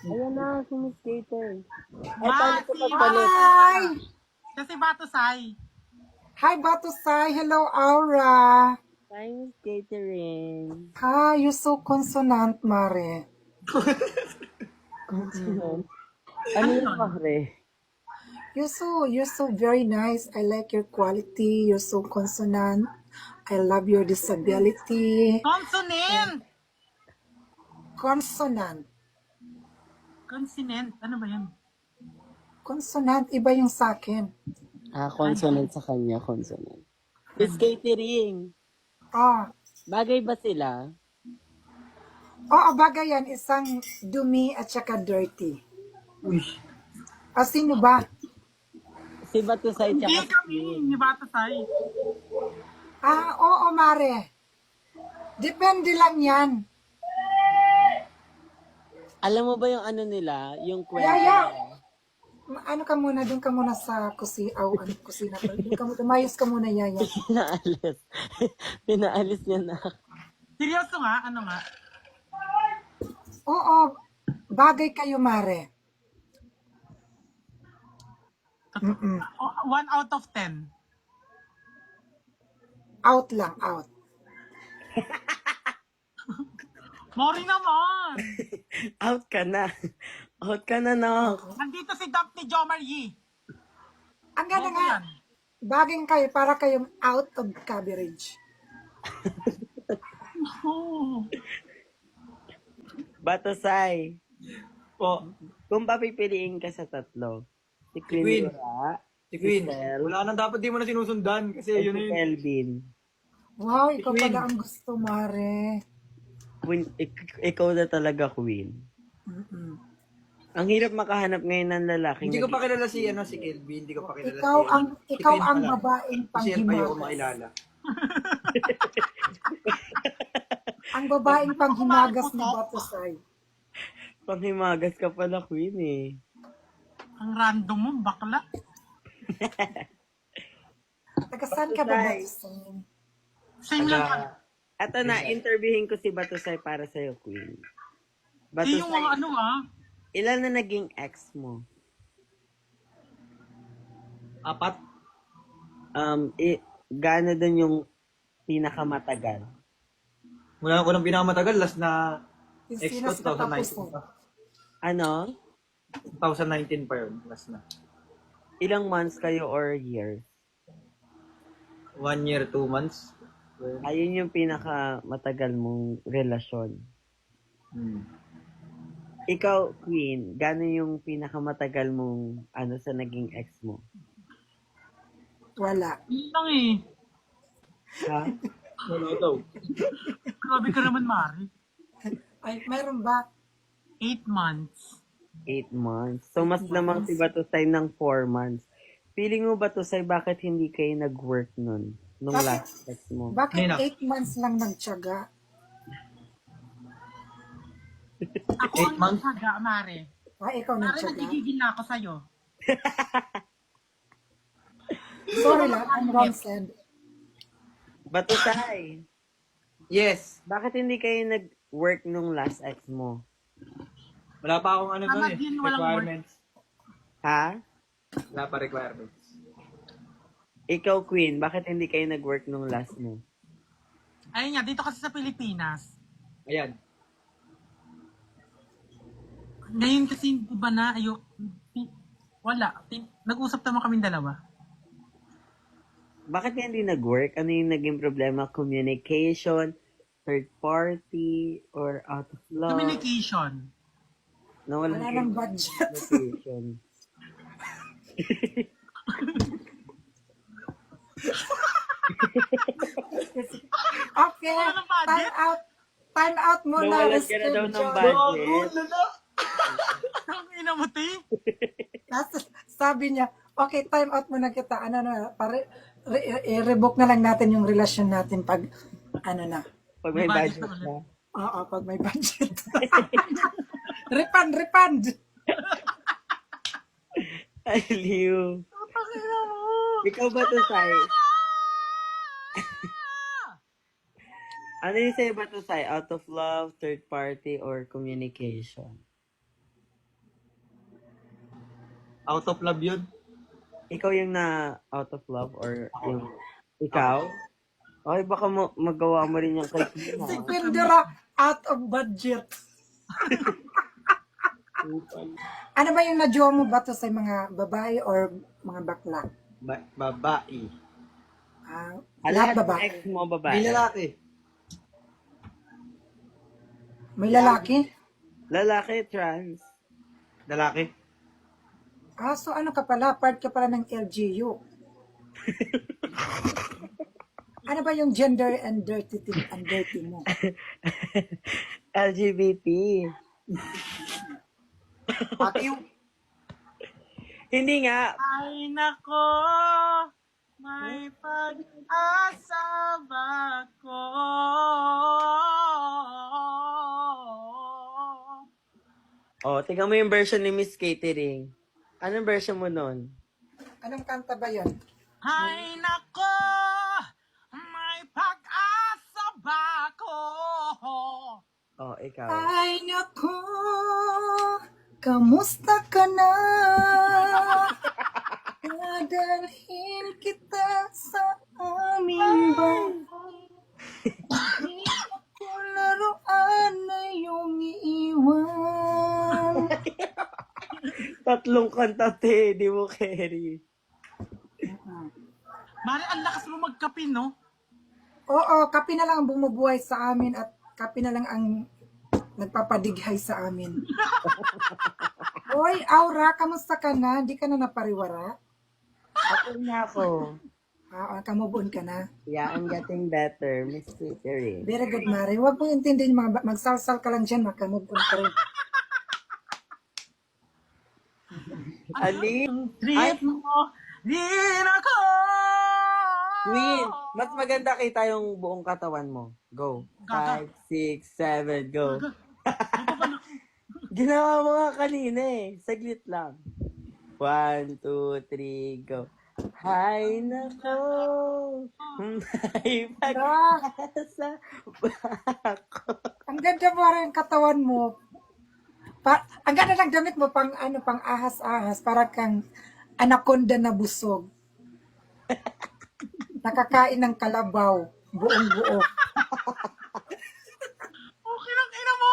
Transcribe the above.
Ayan na, si Miss Gator. Ay, paano Ma, ko si pagpalit? Hi! Kasi Batusay. Hi, Batusay. Hello, Aura. Hi, Miss Catering. Hi, you're so consonant, Mare. Consonant. Ano Ano yung yun? mahre? You're so very nice. I like your quality. You're so consonant. I love your disability. Consonant! Consonant. Consonant. Ano ba yun? Consonant, iba yung sa akin. Consonant sa kanya, consonant. Miss Catering. Ah, Bagay ba sila? bagay yan. Isang dumi at saka dirty. Uy. Sino ba? Si Batusay Hindi tsaka si kami Queen. ni Batusay. Oo, Mare. Depende lang yan. Alam mo ba yung ano nila? Yung kwento Yaya, nila? ano ka muna, doon ka muna sa kusina. Doon ka muna, umayos ka muna, Yaya. Pinaalis. Pinaalis niya na. Seryoso nga? Ano nga? Oo, bagay kayo, Mare. Mm-mm. 1 out of 10. Out lang, out. Mori naman! Out ka na. Out ka na, no. Nandito si Daphne Jomar Yee. Ang ganda Mori nga, yan. bagay kayo para kayong out of coverage. Oh. Batusay. Po. Kung papipiliin ka sa tatlo, si Queen Queen. Dora, Si Queen. Sel, Wala nang dapat di mo na sinusundan kasi at yun si na yun. Kelvin. Wow, ikaw Queen. pala ang gusto, Mare. Queen, ikaw na talaga, Queen. Mm-mm. Ang hirap makahanap ngayon ng lalaking Hindi ko pa kilala si Kelvin, hindi ko pa kilala Ikaw si ang si ikaw Queen ang pala. babaeng Si Sel pa yung panghimagas. makilala. Ang babaeng panghimagas ni Batusay. Panghimagas ka pala, Queen eh. Ang random mo, bakla. Taga saan ka ba, Batusay. Batusay? Same lang yan. Ato na, interviewin ko si Batusay para sa'yo, Queen. Di yung mga Batusay, ano ah. ilan na naging ex mo? 4. Gaano dun yung pinakamatagal? Wala ko nang pinakamatagal, last na Yung ex ko, sinas katapos 2019 mo. pa. Ano? 2019 pa yun, last na. Ilang months kayo or years? 1 year, 2 months. Ayun yung pinakamatagal mong relasyon. Hmm. Ikaw, Queen, gaano yung pinakamatagal mong sa naging ex mo? Wala. Yun lang eh. Ha? Wala daw. Grabe ka naman, Mari. Ay, mayroon ba? 8 months. 8 months. So, mas lamang si Batusay ng 4 months. Feeling mo, Batusay, bakit hindi kayo nag-work nun? Nung Bakit? last ex mo? Bakit Nina. 8 months lang nagtiyaga? Ako 8 ang months? nagsaga, Mari. Ikaw Mari, nagtiyaga? nagigigil na ako sa'yo. Sorry lang, I'm wrong said. Batusay, Yes. bakit hindi kayo nag-work nung last ex mo? Wala pa akong ano Tama doon din, eh. walang Requirements. Ha? Wala pa requirements. Ikaw, Queen, bakit hindi kayo nag-work nung last mo? Ayun nga, dito kasi sa Pilipinas. Ayan. Ngayon kasi, di ba na, wala. Nag-usap naman kaming dalawa. Bakit hindi nag-work? Ano yung naging problema? Communication, third party, or out of love? Communication. Nawalan Wala kayo ng ng budget. communication. Okay, Wala ng budget? time out. Time out muna. Nawalan ka na daw ng John. budget. Ang ina mo, te. Sabi niya, okay, time out muna kita. Ano na, i-revoke na lang natin yung relasyon natin pag, ano na. Pag may May budget budget na ulit. na. Oo, pag may budget. refund. Ay, Liu. Ang ina mo. Ikaw ba to, Sai? Ano yung sa'yo ba to, Sai? Out of love, third party, or communication? Out of love yun. Ikaw yung na out of love or yung ikaw? Okay, baka magawa mo rin yung kay Si Tina. Quindora, out of budget. Ano ba yung na-jowa mo ba to sa mga babae or mga bakla? Babae. Ah, Lahat lahat ng babae. ex mo May babae. lalaki. May lalaki? Lalaki, trans. Lalaki. Ah, so ano ka pala? Part ka pala ng LGU. Ano ba yung gender and dirty mo? LGBT. Pati yung Hindi nga. Ay nako, may pag-asa ba ko? Oh, tingnan mo yung version ni Miss Catering. Anong version mo nun? Anong kanta ba yun? Ay nako, may pag-asa ba ko? Oh, ikaw. Ay, naku, kamusta ka na? Dadalhin kita sa aming bahay. Di ako laruan na iyong iiwan. Tatlong kanta, te. Di mo carry. Mari, ang lakas mo magkape, no? Oo, kape na lang ang bumubuhay sa amin at kape na lang ang nagpapadighay sa amin. Hoy, Aura, kamusta ka na? Di ka na napariwara? Okay na ako. Ah, kamove on ka na. Yeah, I'm getting better, Miss Catering. Very good, Mari. Huwag mong intindihin mga magsalsal ka lang dyan, makamove on ka rin. Ali? Trip mo, di nako. Queen, mas maganda kita yung buong katawan mo. Go. Gaga. 5, 6, 7, go. Ginawa mo nga kanina eh. Saglit lang. 1, 2, 3, go. Hay nako, may pag-asa ba ako? Ang ganda mo rin ang katawan mo. Ang ganda ng damit mo pang ano, pang ahas-ahas, para kang anaconda na busog. Nakakain ng kalabaw, buong-buo. Okay lang, ina mo.